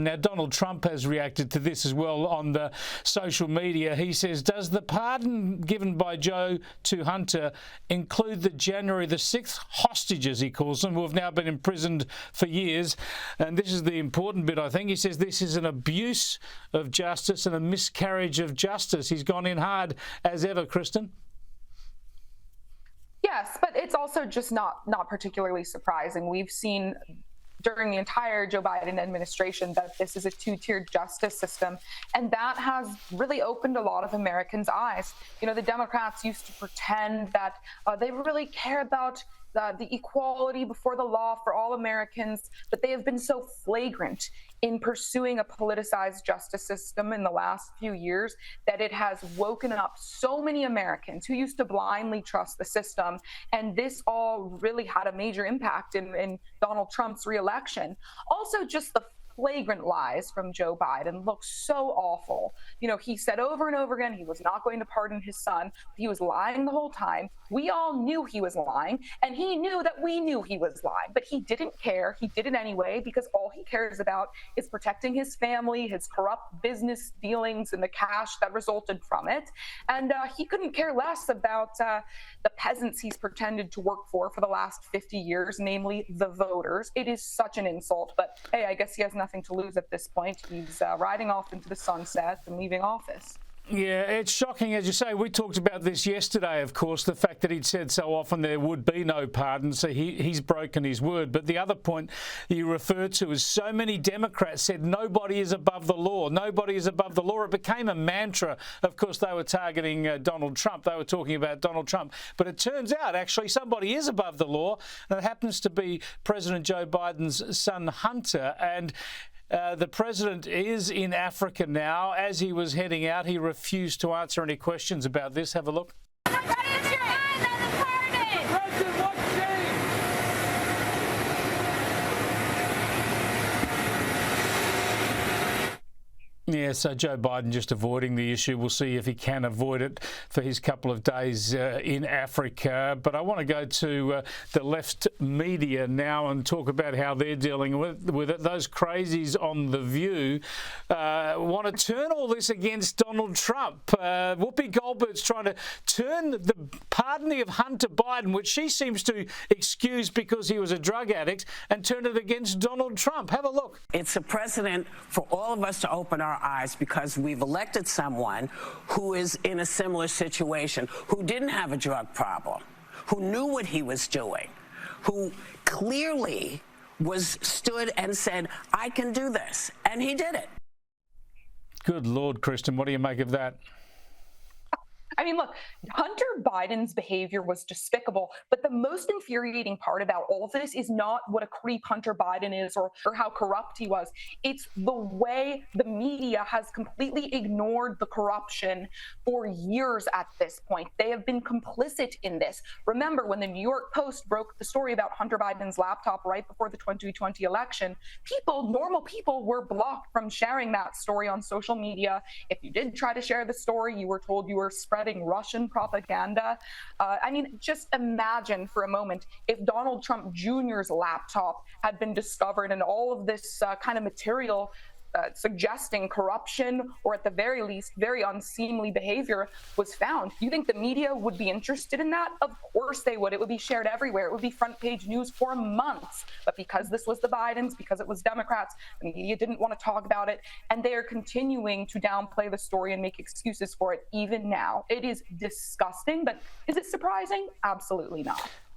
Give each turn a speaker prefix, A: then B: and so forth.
A: Now, Donald Trump has reacted to this as well on the social media. He says, does the pardon given by Joe to Hunter include the January the 6th hostages, he calls them, who have now been imprisoned for years? And this is the important bit, I think. He says this is an abuse of justice and a miscarriage of justice. He's gone in hard as ever, Kristin.
B: Yes, but it's also just not particularly surprising. We've seen during the entire Joe Biden administration that this is a two-tiered justice system, and that has really opened a lot of Americans' eyes. You know, the Democrats used to pretend that they really care about the equality before the law for all Americans, but they have been so flagrant in pursuing a politicized justice system in the last few years that it has woken up so many Americans who used to blindly trust the system. And this all really had a major impact in Donald Trump's reelection. Also, just the flagrant lies from Joe Biden look so awful. You know, he said over and over again he was not going to pardon his son. He was lying the whole time. We all knew he was lying, and he knew that we knew he was lying, but he didn't care. He did it anyway because all he cares about is protecting his family, his corrupt business dealings, and the cash that resulted from it. And he couldn't care less about the peasants he's pretended to work for the last 50 years, namely the voters. It is such an insult, but hey, I guess he has nothing to lose at this point. He's riding off into the sunset and leaving office.
A: Yeah, it's shocking, as you say. We talked about this yesterday, of course, the fact that he'd said so often there would be no pardon, so he's broken his word. But the other point you referred to is so many Democrats said nobody is above the law, nobody is above the law. It became a mantra. Of course, they were targeting Donald Trump. They were talking about Donald Trump. But it turns out, actually, somebody is above the law, and it happens to be President Joe Biden's son, Hunter. And the president is in Africa now. As he was heading out, he refused to answer any questions about this. Have a look. Yeah, so Joe Biden just avoiding the issue. We'll see if he can avoid it for his couple of days in Africa. But I want to go to the left media now and talk about how they're dealing with it. Those crazies on The View want to turn all this against Donald Trump. Whoopi Goldberg's trying to turn the pardoning of Hunter Biden, which she seems to excuse because he was a drug addict, and turn it against Donald Trump. Have a look.
C: It's a precedent for all of us to open our eyes because we've elected someone who is in a similar situation, who didn't have a drug problem, who knew what he was doing, who clearly stood and said, I can do this. And he did it.
A: Good Lord, Kristin, what do you make of that?
B: I mean, look, Hunter Biden's behavior was despicable, but the most infuriating part about all of this is not what a creep Hunter Biden is or how corrupt he was. It's the way the media has completely ignored the corruption for years at this point. They have been complicit in this. Remember, when the New York Post broke the story about Hunter Biden's laptop right before the 2020 election, normal people were blocked from sharing that story on social media. If you did try to share the story, you were told you were spreading Russian propaganda. I mean, just imagine for a moment if Donald Trump Jr.'s laptop had been discovered and all of this kind of material suggesting corruption or at the very least very unseemly behavior was found. You think the media would be interested in that? Of course they would. It would be shared everywhere. It would be front page news for months. But because this was the Bidens, because it was Democrats, the media didn't want to talk about it, and they are continuing to downplay the story and make excuses for it even now. It is disgusting, but is it surprising? Absolutely not.